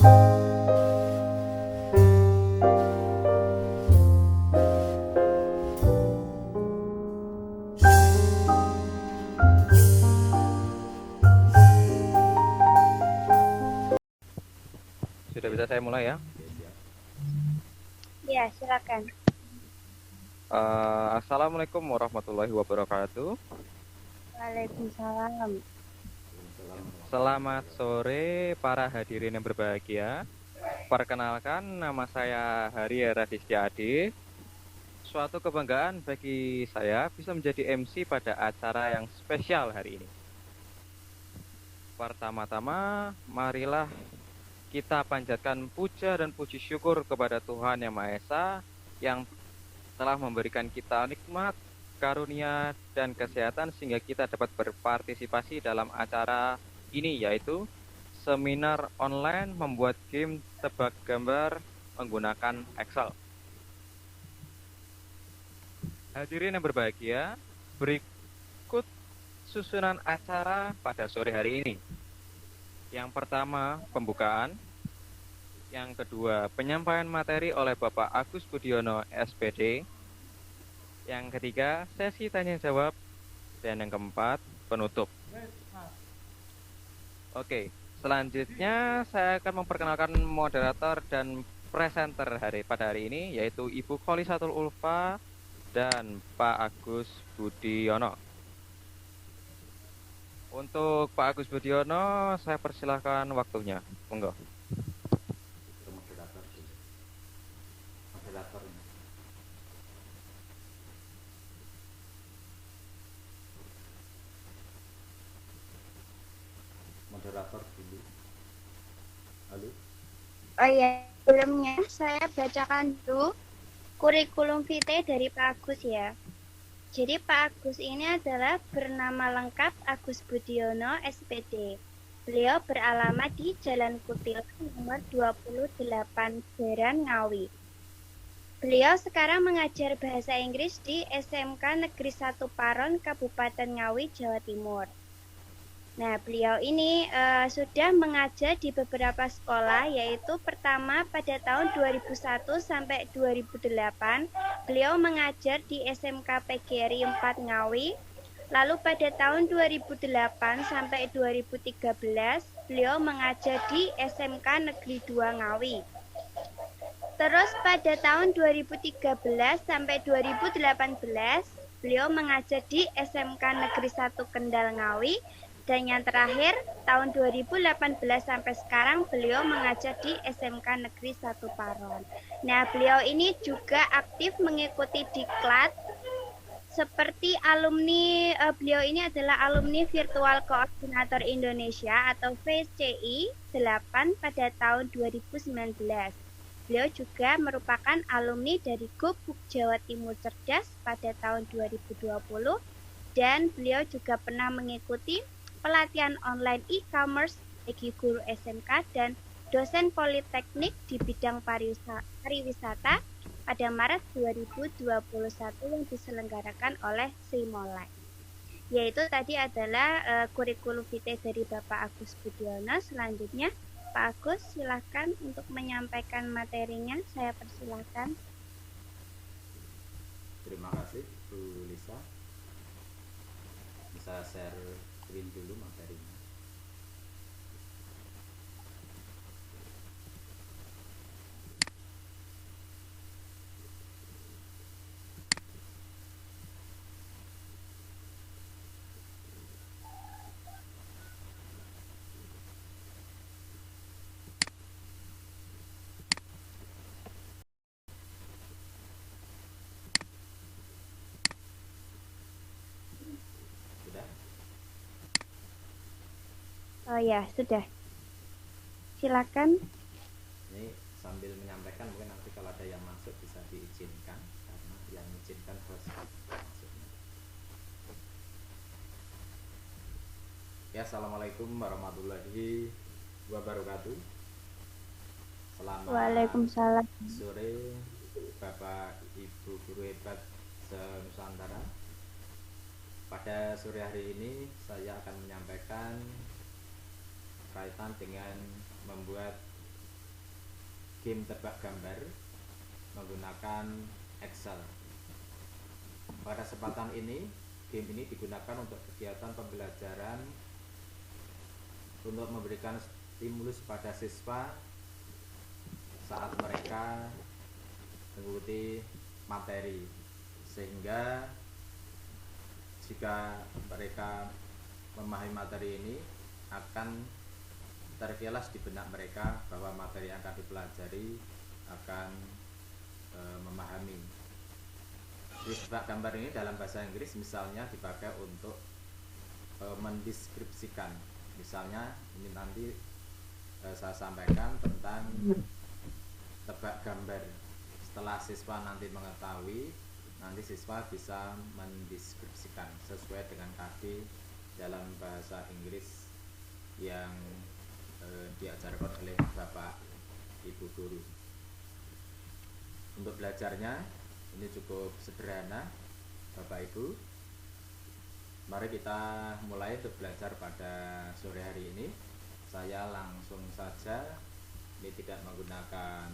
Sudah bisa saya mulai ya? Ya, silakan. Assalamualaikum warahmatullahi wabarakatuh. Waalaikumsalam. Selamat sore para hadirin yang berbahagia. Perkenalkan, nama saya Hari Raditya Adi. Suatu kebanggaan bagi saya bisa menjadi MC pada acara yang spesial hari ini. Pertama-tama, marilah kita panjatkan puja dan puji syukur kepada Tuhan Yang Maha Esa yang telah memberikan kita nikmat, karunia, dan kesehatan sehingga kita dapat berpartisipasi dalam acara ini, yaitu seminar online membuat game tebak gambar menggunakan Excel. Hadirin yang berbahagia, berikut susunan acara pada sore hari ini. Yang pertama, pembukaan. Yang kedua, penyampaian materi oleh Bapak Agus Budiono, SPD. Yang ketiga, sesi tanya jawab. Dan yang keempat, penutup. Oke, selanjutnya saya akan memperkenalkan moderator dan presenter pada hari ini, yaitu Ibu Kholisatul Ulfa dan Pak Agus Budiono. Untuk Pak Agus Budiono, saya persilahkan waktunya. Monggo. Moderator dulu. Halo. Oh ya, sebelumnya saya bacakan dulu kurikulum vitae dari Pak Agus ya. Jadi Pak Agus ini adalah bernama lengkap Agus Budiono, SPD. Beliau beralamat di Jalan Kutilan nomor 28 Beran, Ngawi. Beliau sekarang mengajar bahasa Inggris di SMK Negeri 1 Paron, Kabupaten Ngawi, Jawa Timur. Nah, beliau ini sudah mengajar di beberapa sekolah, yaitu pertama pada tahun 2001 sampai 2008, beliau mengajar di SMK PGRI 4 Ngawi. Lalu pada tahun 2008 sampai 2013, beliau mengajar di SMK Negeri 2 Ngawi. Terus pada tahun 2013 sampai 2018, beliau mengajar di SMK Negeri 1 Kendal Ngawi. Dan yang terakhir, tahun 2018 sampai sekarang beliau mengajar di SMK Negeri 1 Paron. Nah, beliau ini juga aktif mengikuti diklat seperti alumni, beliau ini adalah alumni Virtual Koordinator Indonesia atau VCI 8 pada tahun 2019. Beliau juga merupakan alumni dari Gubuk Jawa Timur Cerdas pada tahun 2020 dan beliau juga pernah mengikuti pelatihan online e-commerce bagi guru SMK dan dosen politeknik di bidang pariwisata pada Maret 2021 yang diselenggarakan oleh Srimolek. Yaitu tadi adalah kurikulum vitae dari Bapak Agus Budiono. Selanjutnya Pak Agus silakan untuk menyampaikan materinya. Saya persilahkan. Terima kasih Bu Lisa. Bisa share screen dulu materinya. Sudah? Oh ya, sudah. Silakan. Ini sambil menyampaikan mungkin nanti kalau ada yang masuk bisa diizinkan karena yang mengizinkan host masuknya. Ya, assalamualaikum warahmatullahi wabarakatuh. Selamat Waalaikumsalam. sore Bapak Ibu guru hebat se-Nusantara. Pada sore hari ini saya akan menyampaikan kaitan dengan membuat game tebak gambar menggunakan Excel. Pada kesempatan ini, game ini digunakan untuk kegiatan pembelajaran untuk memberikan stimulus pada siswa saat mereka mengikuti materi, sehingga jika mereka memahami materi ini akan terkilas di benak mereka bahwa materi yang akan dipelajari akan memahami. Jadi tebak gambar ini dalam bahasa Inggris misalnya dipakai untuk mendeskripsikan. Misalnya ini nanti saya sampaikan tentang tebak gambar. Setelah siswa nanti mengetahui, nanti siswa bisa mendeskripsikan sesuai dengan KD dalam bahasa Inggris yang diajarkan oleh Bapak Ibu Guru. Untuk belajarnya ini cukup sederhana, Bapak Ibu. Mari kita mulai untuk belajar pada sore hari ini. Saya langsung saja, ini tidak menggunakan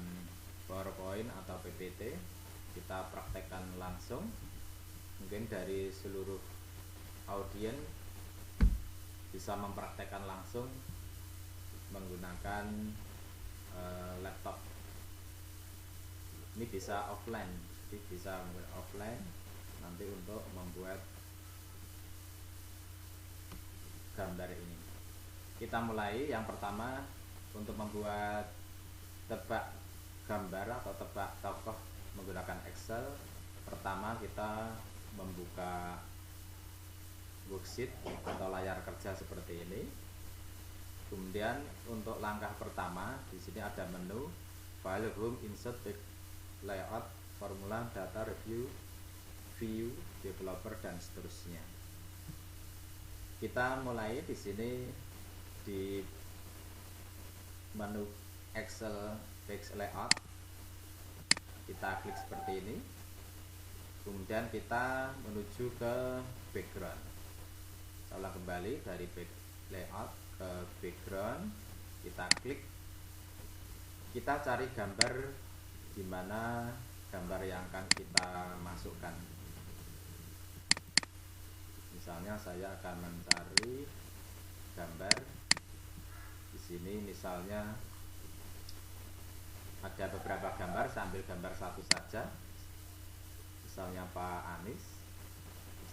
PowerPoint atau PPT, kita praktekkan langsung. Mungkin dari seluruh audien bisa mempraktekkan langsung menggunakan laptop. Ini bisa offline, jadi bisa offline nanti untuk membuat gambar ini. Kita mulai. Yang pertama, untuk membuat tebak gambar atau tebak tokoh menggunakan Excel, pertama kita membuka worksheet atau layar kerja seperti ini. Kemudian untuk langkah pertama, di sini ada menu File, Home, Insert, Layout, Formula, Data, Review, View, Developer, dan seterusnya. Kita mulai di sini di menu Excel Page Layout. Kita klik seperti ini. Kemudian kita menuju ke background. Saya ulang kembali dari layout ke background. Kita klik. Kita cari gambar di mana gambar yang akan kita masukkan. Misalnya saya akan mencari gambar di sini. Misalnya ada beberapa gambar, sambil gambar satu saja. Misalnya Pak Anies.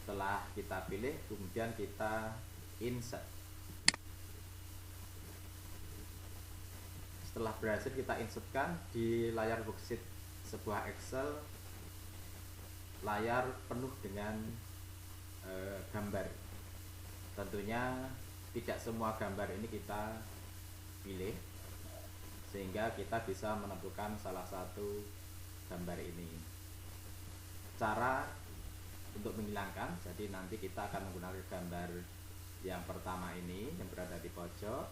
Setelah kita pilih, kemudian kita insert. Setelah berhasil kita insertkan di layar worksheet sebuah Excel, layar penuh dengan gambar. Tentunya tidak semua gambar ini kita pilih, sehingga kita bisa menentukan salah satu gambar ini. Cara untuk menghilangkan, jadi nanti kita akan menggunakan gambar yang pertama ini yang berada di pojok.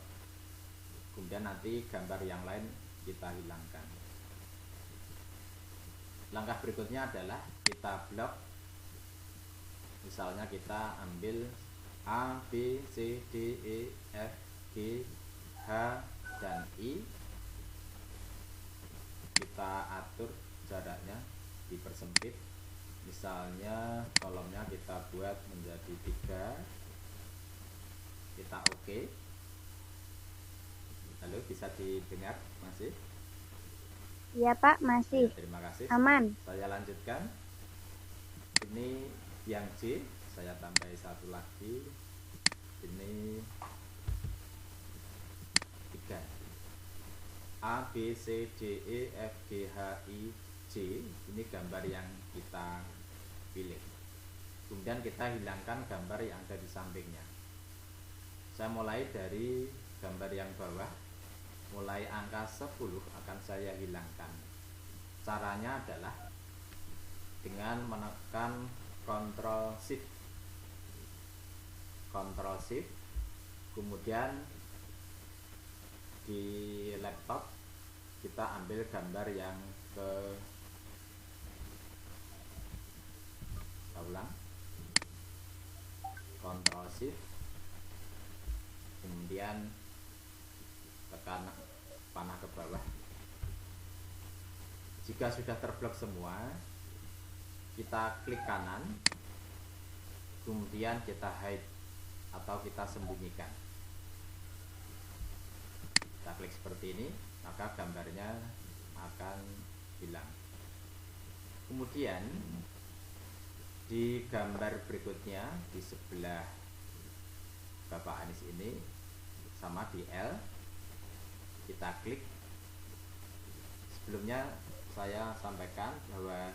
Kemudian nanti gambar yang lain kita hilangkan. Langkah berikutnya adalah kita blok. Misalnya kita ambil A, B, C, D, E, F, G, H, dan I. Kita atur jaraknya, dipersempit. Misalnya kolomnya kita buat menjadi 3. Kita oke. Halo, bisa didengar masih? Iya Pak, masih. Ya, terima kasih. Aman. Saya lanjutkan. Ini yang C, saya tambahi satu lagi. Ini 3. A, B, C, D, E, F, G, H, I, J. Ini gambar yang kita pilih. Kemudian kita hilangkan gambar yang ada di sampingnya. Saya mulai dari gambar yang bawah. Mulai angka 10 akan saya hilangkan. Caranya adalah dengan menekan Ctrl Shift. Ctrl Shift. Kemudian di laptop kita ambil gambar yang ke ulang. Ctrl Shift. Kemudian tekan panah ke bawah. Jika sudah terblok semua, kita klik kanan, kemudian kita hide atau kita sembunyikan. Kita klik seperti ini, maka gambarnya akan hilang. Kemudian di gambar berikutnya di sebelah Bapak Anies ini, sama di L, kita klik. Sebelumnya saya sampaikan bahwa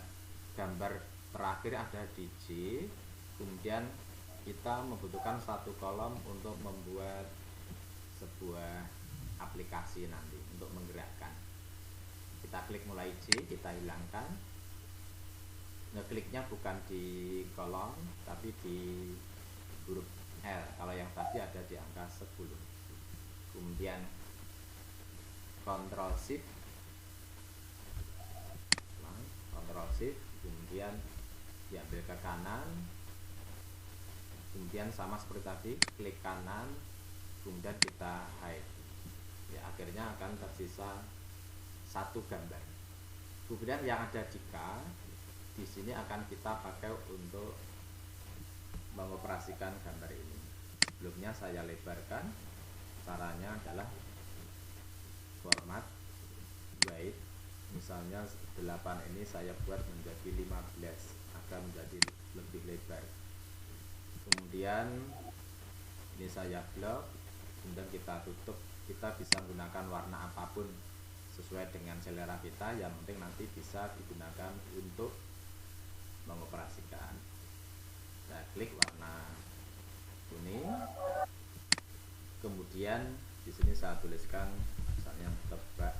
gambar terakhir ada di J, kemudian kita membutuhkan satu kolom untuk membuat sebuah aplikasi nanti untuk menggerakkan. Kita klik mulai J, kita hilangkan. Ngekliknya bukan di kolom tapi di huruf L, kalau yang tadi ada di angka 10. Kemudian Ctrl Shift, kemudian diambil ke kanan, kemudian sama seperti tadi, klik kanan, kemudian kita hide. Ya, akhirnya akan tersisa satu gambar. Kemudian yang ada jika di sini akan kita pakai untuk mengoperasikan gambar ini. Sebelumnya saya lebarkan. Caranya adalah format wide. Misalnya 8 ini saya buat menjadi 15 agar menjadi lebih lebar. Kemudian ini saya blok, kemudian kita tutup. Kita bisa menggunakan warna apapun sesuai dengan selera kita, yang penting nanti bisa digunakan untuk mengoperasikan. Saya klik warna kuning, kemudian di sini saya tuliskan misalnya tebak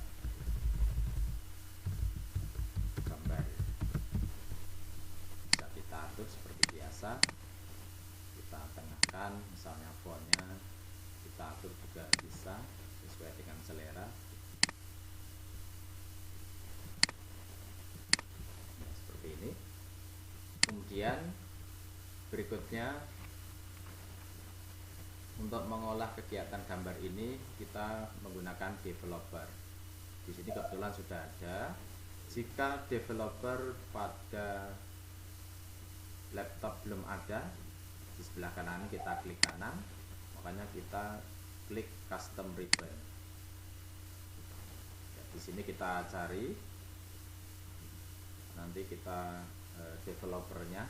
gambar. Bisa kita atur seperti biasa, kita tengahkan, misalnya fontnya kita atur juga bisa sesuai dengan selera. Nah, seperti ini. Kemudian berikutnya, untuk mengolah kegiatan gambar ini kita menggunakan developer. Di sini kebetulan sudah ada. Jika developer pada laptop belum ada, di sebelah kanan kita klik kanan, makanya kita klik custom ribbon. Ya, di sini kita cari, nanti kita developernya.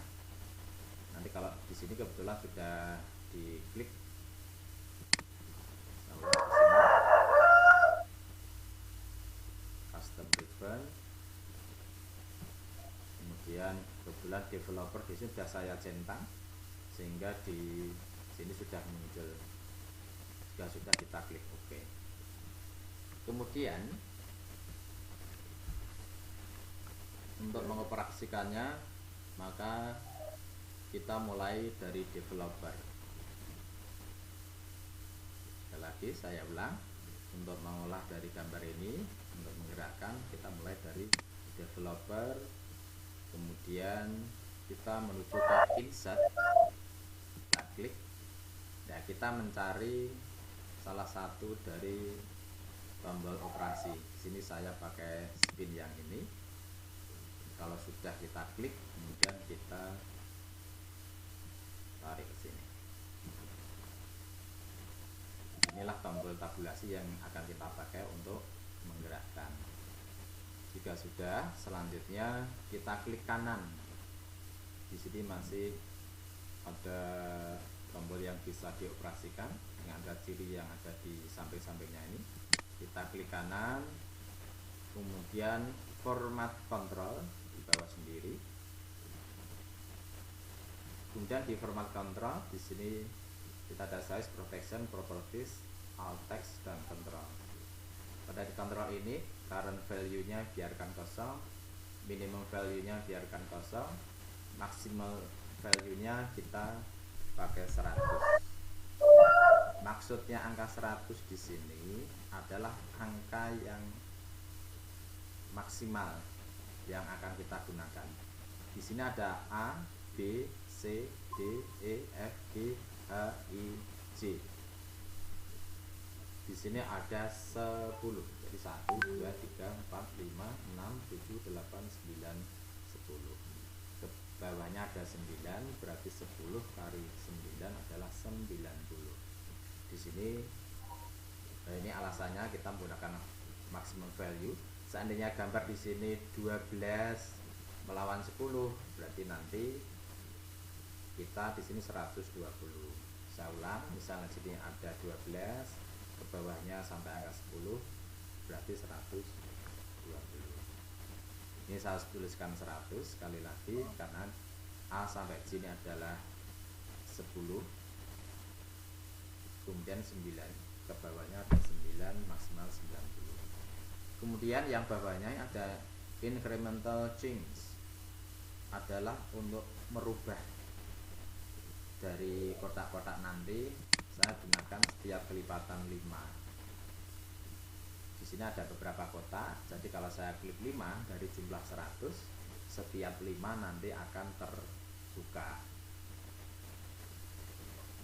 Nanti kalau di sini kebetulan sudah diklik, custom ribbon, kemudian kebetulan developer di sini sudah saya centang sehingga di sini sudah muncul. Jika sudah, kita klik OK. Kemudian untuk mengoperasikannya, maka kita mulai dari developer. Sekali lagi saya ulang, untuk mengolah dari gambar ini, untuk menggerakkan, kita mulai dari developer, kemudian kita menuju ke insert, kita klik. Nah, kita mencari salah satu dari tombol operasi. Di sini saya pakai spin yang ini. Kalau sudah kita klik, kemudian kita tarik ke sini. Inilah tombol tabulasi yang akan kita pakai untuk menggerakkan. Jika sudah, selanjutnya kita klik kanan. Di sini masih ada tombol yang bisa dioperasikan dengan tanda ciri yang ada di samping-sampingnya ini. Kita klik kanan, kemudian format control di bawah sendiri. Kemudian di format control, di sini kita ada size, protection, properties, alt text, dan control. Pada di control ini, current value-nya biarkan kosong, minimum value-nya biarkan kosong, maksimal value-nya kita pakai 100. Maksudnya angka 100 di sini adalah angka yang maksimal yang akan kita gunakan. Di sini ada A, B, C, D, E, F, G, H, I, J. Di sini ada 10. Jadi 1, 2, 3, 4, 5, 6, 7, 8, 9, 10. Ke bawahnya ada 9, berarti 10 kali 9 adalah 90. Di sini ini alasannya kita menggunakan maximum value. Seandainya gambar di sini 12 melawan 10, berarti nanti kita di sini 120. Saya ulang, misalnya di sini ada 12, ke bawahnya sampai angka 10, berarti 120. Ini saya tuliskan 100 sekali lagi karena A sampai J ini adalah 10, kemudian 9, ke bawahnya ada 9, maksimal 90. Kemudian yang bawahnya ada incremental change, adalah untuk merubah dari kotak-kotak nanti. Saya gunakan setiap kelipatan 5. Di sini ada beberapa kotak, jadi kalau saya klik 5 dari jumlah 100, setiap 5 nanti akan terbuka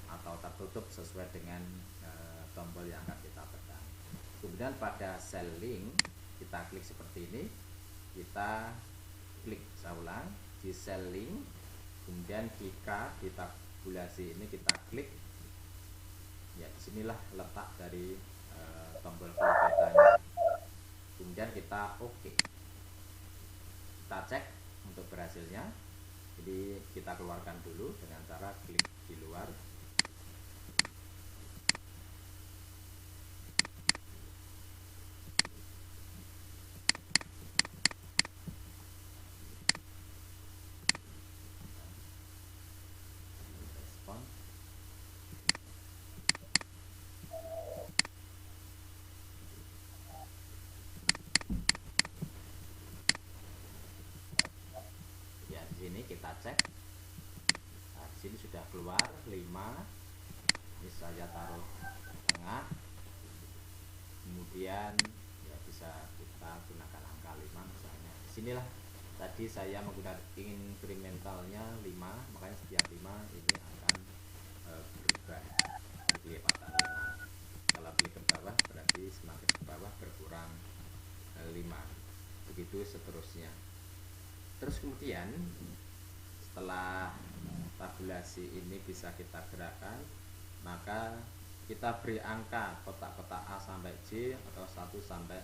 atau tertutup sesuai dengan tombol yang akan kita tekan. Kemudian pada cell link kita klik seperti ini, kita klik, saya ulang, di cell link, kemudian jika di tabulasi ini kita klik, ya disinilah letak dari tombol klik petanya. Kemudian kita oke, kita cek untuk berhasilnya. Jadi kita keluarkan dulu dengan cara klik di luar. Respon. Ya, di sini kita cek. Nah, di sini sudah keluar 5. Ini saya taruh tengah. Kemudian ya bisa kita gunakan angka 5 misalnya. Disinilah tadi saya menggunakan incrementalnya 5, makanya setiap 5 ini akan berubah kelipatan 5. Kalau klik ke bawah berarti semakin ke bawah berkurang 5. Begitu seterusnya. Terus kemudian setelah tabulasi ini bisa kita gerakkan, maka kita beri angka kotak-kotak A sampai J atau 1 sampai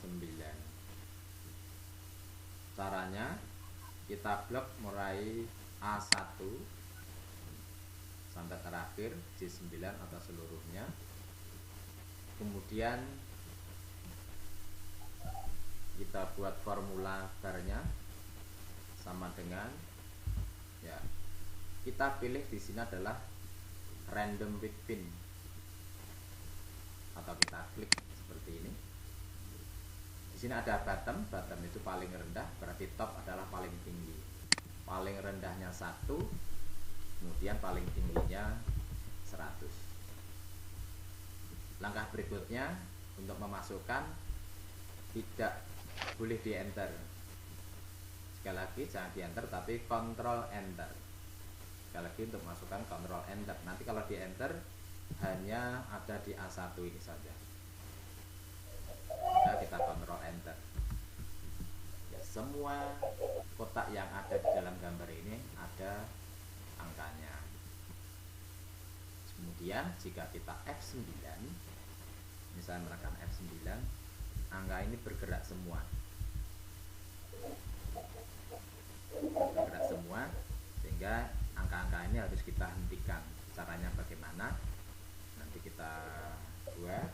9. Caranya kita blok mulai A1 sampai terakhir J9 atau seluruhnya. Kemudian kita buat formula barnya sama dengan, ya, kita pilih di sini adalah random with pin, atau kita klik seperti ini. Di sini ada bottom itu paling rendah, berarti top adalah paling tinggi. Paling rendahnya 1, kemudian paling tingginya 100. Langkah berikutnya untuk memasukkan, tidak boleh di enter. Sekali lagi jangan di enter, tapi kontrol enter. Sekali lagi untuk masukkan kontrol enter. Nanti kalau di enter hanya ada di A1 ini saja. Maka kita kontrol enter. Ya, semua kotak yang ada di dalam gambar ini ada angkanya. Kemudian jika kita F9, misalnya menekan F9, angka ini bergerak semua. Bergerak semua, sehingga angka-angka ini harus kita hentikan. Caranya bagaimana? Nanti kita buat.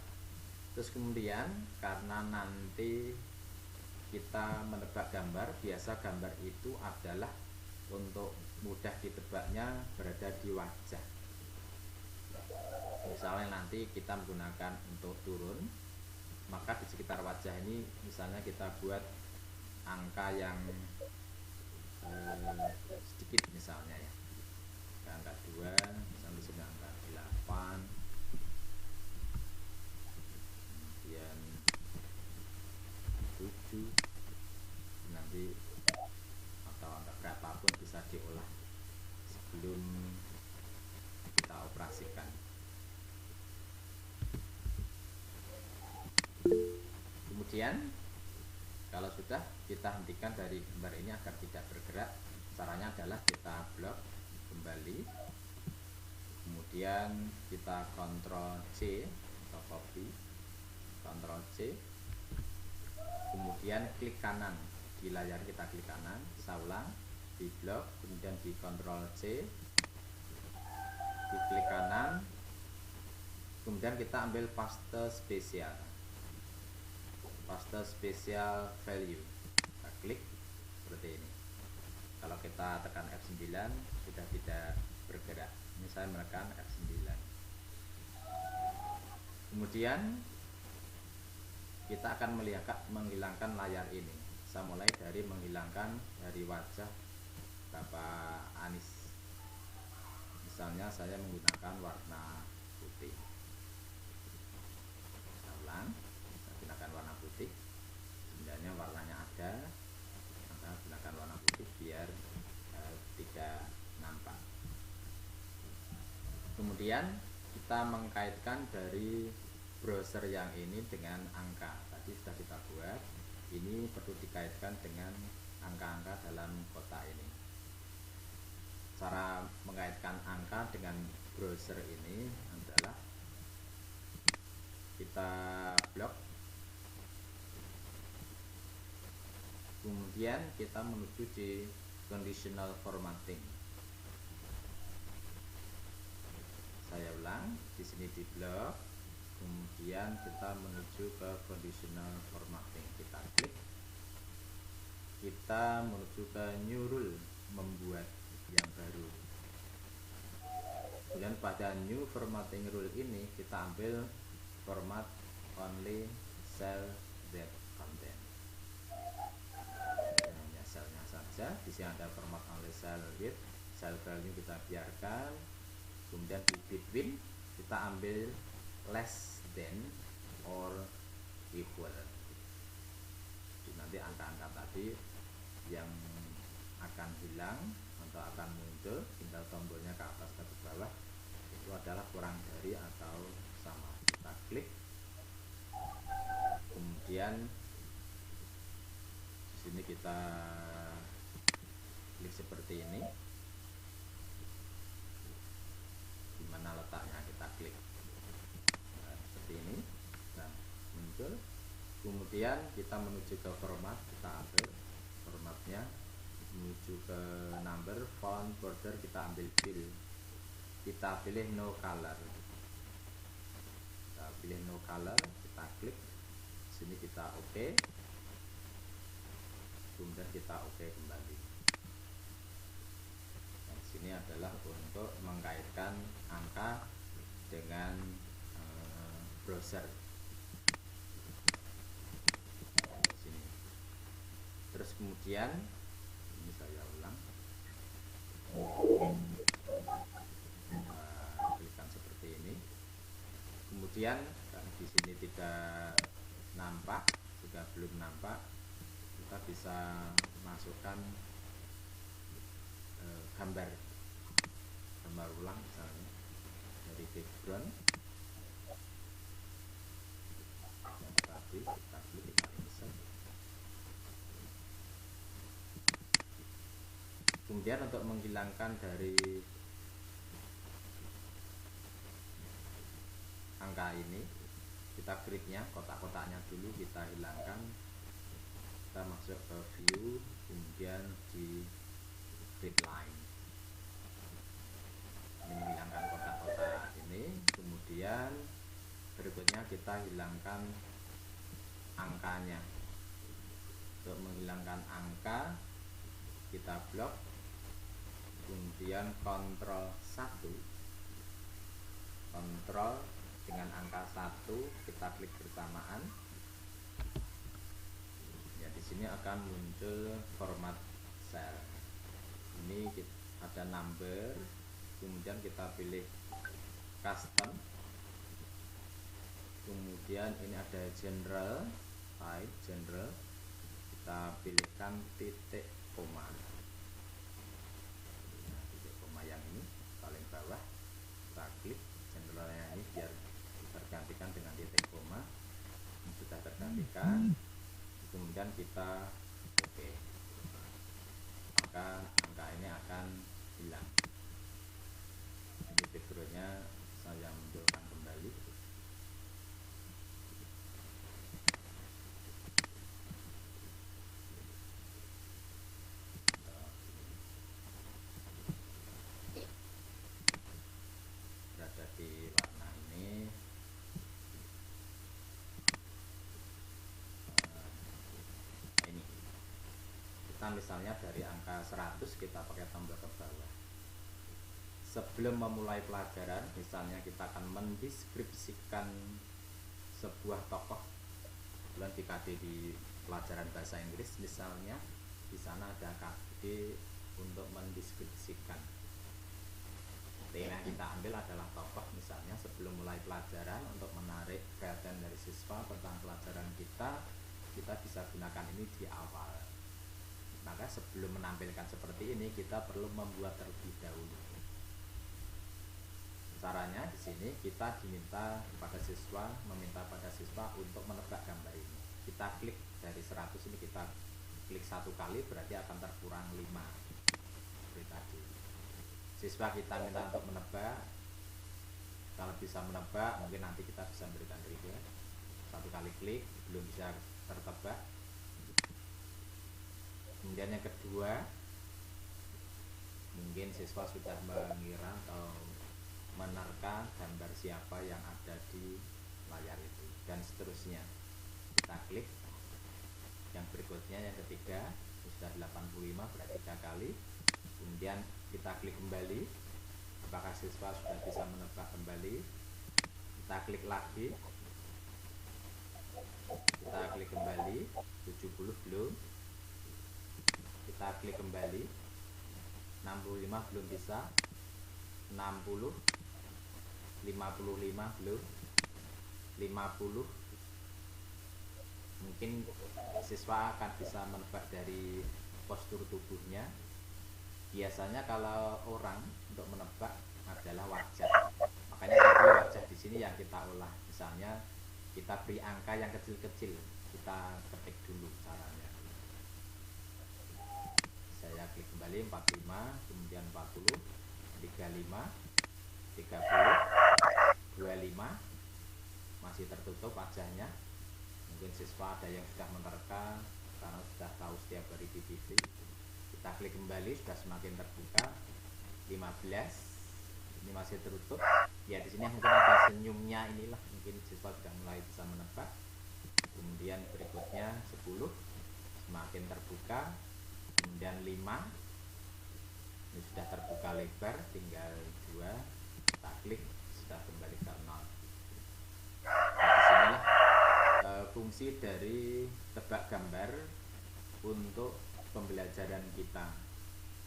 Terus kemudian karena nanti kita menebak gambar, biasa gambar itu adalah untuk mudah ditebaknya berada di wajah. Misalnya nanti kita menggunakan untuk turun, maka di sekitar wajah ini misalnya kita buat angka yang sedikit misalnya, ya, angka 2, misalnya di sini angka 8, kemudian 7, nanti atau angka berapapun bisa diolah sebelum kita operasikan. Kemudian Kalau sudah, kita hentikan dari gambar ini agar tidak bergerak. Caranya adalah kita blok kembali, kemudian kita Ctrl C atau copy, Ctrl C, kemudian klik kanan di layar, kita klik kanan, saya ulang, di blok, kemudian di Ctrl C, di klik kanan, kemudian kita ambil paste spesial, paste spesial value, kita klik seperti ini. Kalau kita tekan F9 sudah tidak bergerak. Ini saya menekan F9. Kemudian kita akan menghilangkan layar ini. Saya mulai dari menghilangkan dari wajah Bapak Anis. Misalnya saya menggunakan warna putih. Saya ulang, saya gunakan warna putih. Sebenarnya warnanya ada, maka gunakan warna putih biar tidak nampak. Kemudian kita mengkaitkan dari browser yang ini dengan angka. Tadi sudah kita buat, ini perlu dikaitkan dengan angka-angka dalam kotak ini. Cara mengaitkan angka dengan browser ini adalah kita blok, kemudian kita menuju di conditional formatting. Saya ulang, di sini di blok, kemudian kita menuju ke conditional formatting. Kita klik, kita menuju ke new rule, membuat yang baru. Kemudian pada new formatting rule ini kita ambil format only cell that content. Hanya selnya saja. Di sini ada format only cell with, cell value kita biarkan. Kemudian di between kita ambil less than or equal. Jadi nanti angka-angka tadi yang akan hilang atau akan muncul, tinggal tombolnya ke atas atau ke bawah, itu adalah kurang dari atau sama. Kita klik, kemudian di sini kita klik seperti ini, di mana letaknya kita klik. Nah, seperti ini, nah, muncul. Kemudian kita menuju ke format, kita ambil formatnya, menuju ke number, font, border, kita ambil fill, kita pilih no color, kita pilih no color, kita klik sini, kita oke, kemudian kita oke kembali. Nah, sini adalah untuk mengkaitkan angka dengan browser. Sini. Terus kemudian ini saya ulang, klikkan seperti ini. Kemudian karena di sini tidak nampak, juga belum nampak, kita bisa masukkan gambar ulang, misalnya dari background yang tadi kita klik, kita insert. Kemudian untuk menghilangkan dari angka ini, kita kliknya, kotak-kotaknya dulu kita hilangkan, kita masuk ke view, kemudian di grid line, ini menghilangkan kotak-kotak ini. Kemudian berikutnya kita hilangkan angkanya. Untuk menghilangkan angka kita blok, kemudian Ctrl 1, Ctrl dengan angka 1 kita klik bersamaan. Ya, di sini akan muncul format cell. Ini ada number, kemudian kita pilih custom, kemudian ini ada general, type general, kita pilihkan titik koma. Nah, titik koma yang ini paling bawah, kita klik generalnya ini biar tergantikan dengan titik koma. Ini sudah tergantikan. Kemudian kemudian kita oke, maka angka ini akan hilang. Ini backgroundnya saya munculkan kembali. Berada di warna ini. Ini kita misalnya dari angka 100 kita pakai tombol ke bawah. Sebelum memulai pelajaran, misalnya kita akan mendeskripsikan sebuah tokoh bulan di pelajaran bahasa Inggris, misalnya di sana ada KD untuk mendeskripsikan. Tema yang kita ambil adalah tokoh, misalnya sebelum mulai pelajaran untuk menarik perhatian dari siswa tentang pelajaran kita bisa gunakan ini di awal. Maka sebelum menampilkan seperti ini kita perlu membuat terlebih dahulu. Caranya di sini kita meminta pada siswa untuk menebak gambar ini. Kita klik dari 100 ini, kita klik satu kali berarti akan terkurang 5 seperti tadi. Siswa kita minta untuk menebak. Kalau bisa menebak mungkin nanti kita bisa memberikan trigger. Satu kali klik belum bisa tertebak. Kemudian yang kedua, mungkin siswa sudah mengira atau menerka gambar siapa yang ada di layar itu, dan seterusnya. Kita klik. Yang berikutnya, yang ketiga, sudah 85 berarti 3 kali. Kemudian kita klik kembali. Apakah siswa sudah bisa menebak kembali? Kita klik lagi. Kita klik kembali. 70 belum. Kita klik kembali. 65 belum bisa. 60, 55 belum. 50 mungkin siswa akan bisa menebak dari postur tubuhnya. Biasanya kalau orang untuk menebak adalah wajah. Makanya tadi wajah di sini yang kita olah. Misalnya kita beri angka yang kecil-kecil, kita ketik dulu caranya. Saya klik kembali 45, kemudian 40, 35, 30, 25, masih tertutup wajahnya. Mungkin siswa ada yang sudah menerka karena sudah tahu setiap hari di TV. Kita klik kembali, sudah semakin terbuka. 15, ini masih tertutup. Ya di sini mungkin ada senyumnya, inilah mungkin siswa sudah mulai bisa menebak. Kemudian berikutnya 10, semakin terbuka. Kemudian 5, ini sudah terbuka lebar, tinggal 2, kita klik, sudah kembali ke 0. Nah, disinilah fungsi dari tebak gambar untuk pembelajaran kita.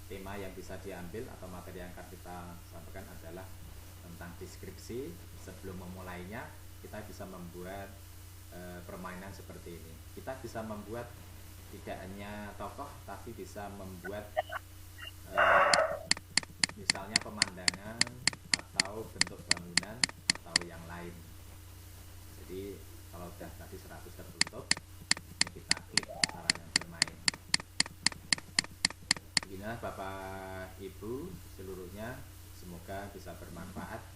Tema yang bisa diambil atau materi yang akan kita sampaikan adalah tentang deskripsi. Sebelum memulainya, kita bisa membuat permainan seperti ini. Kita bisa membuat tidak hanya tokoh, tapi bisa membuat misalnya pemandangan atau bentuk bangunan atau yang lain. Jadi kalau sudah tadi 100 tertutup, kita klik caranya bermain. Beginilah Bapak Ibu seluruhnya, semoga bisa bermanfaat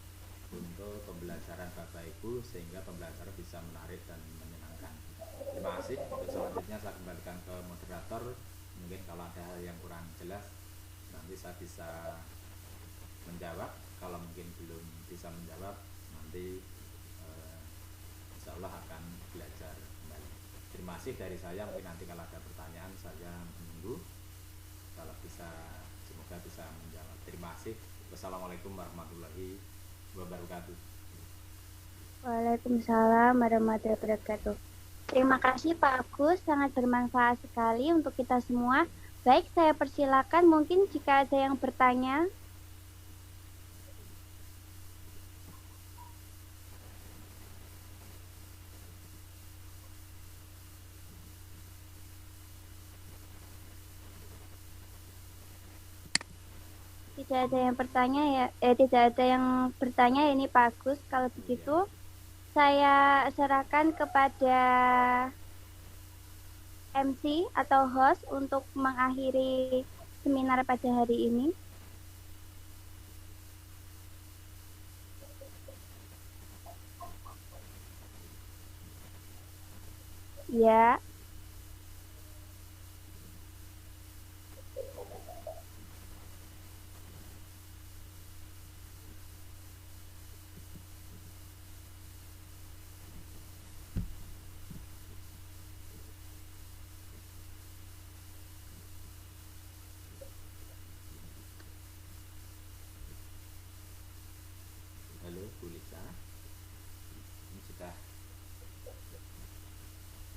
untuk pembelajaran Bapak Ibu sehingga pembelajaran bisa menarik dan menyenangkan. Terima kasih. Untuk selanjutnya saya kembalikan ke moderator. Mungkin kalau ada hal yang kurang jelas nanti saya bisa menjawab. Kalau mungkin belum bisa menjawab, nanti insya Allah akan belajar kembali. Terima kasih dari saya. Mungkin nanti kalau ada pertanyaan saya menunggu. Kalau bisa, semoga bisa menjawab. Terima kasih. Wassalamualaikum warahmatullahi wabarakatuh. Waalaikumsalam warahmatullahi wabarakatuh. Terima kasih Pak Agus, sangat bermanfaat sekali untuk kita semua. Baik, saya persilakan mungkin jika ada yang bertanya. Tidak ada yang bertanya ya, tidak ada yang bertanya ya, ini Pak Agus. Kalau begitu, saya serahkan kepada MC atau host untuk mengakhiri seminar pada hari ini. Ya, Halo Bu Lisa, ini sudah.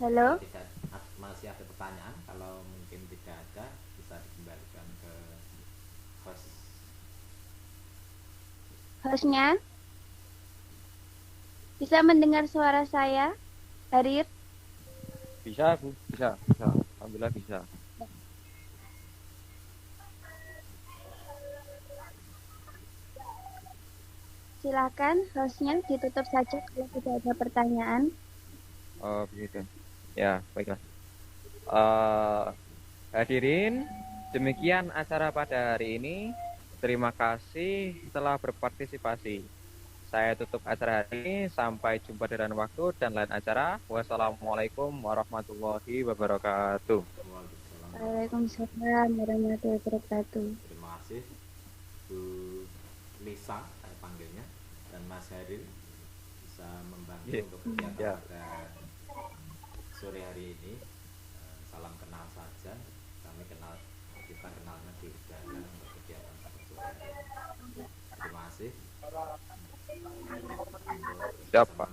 halo. Kalau tidak masih ada pertanyaan, kalau mungkin tidak ada bisa dikembalikan ke host. Hostnya bisa mendengar suara saya, Harir? Bisa, Bu. Bisa. Alhamdulillah bisa. Silakan hostnya ditutup saja kalau tidak ada pertanyaan. Oh, begitu. Ya, baiklah. Hadirin, demikian acara pada hari ini. Terima kasih telah berpartisipasi. Saya tutup acara hari ini. Sampai jumpa di lain waktu dan lain acara. Wassalamualaikum warahmatullahi wabarakatuh. Waalaikumsalam. Waalaikumsalam warahmatullahi wabarakatuh. Terima kasih Bu Lisa, saya panggilnya, dan Mas Harir bisa membantu Yeah. untuk kegiatan Yeah. pada sore hari ini. Salam kenal saja, kita kenalnya di udara untuk kegiatan pada sore hari ini. Terima kasih. Untuk Siap, Pak.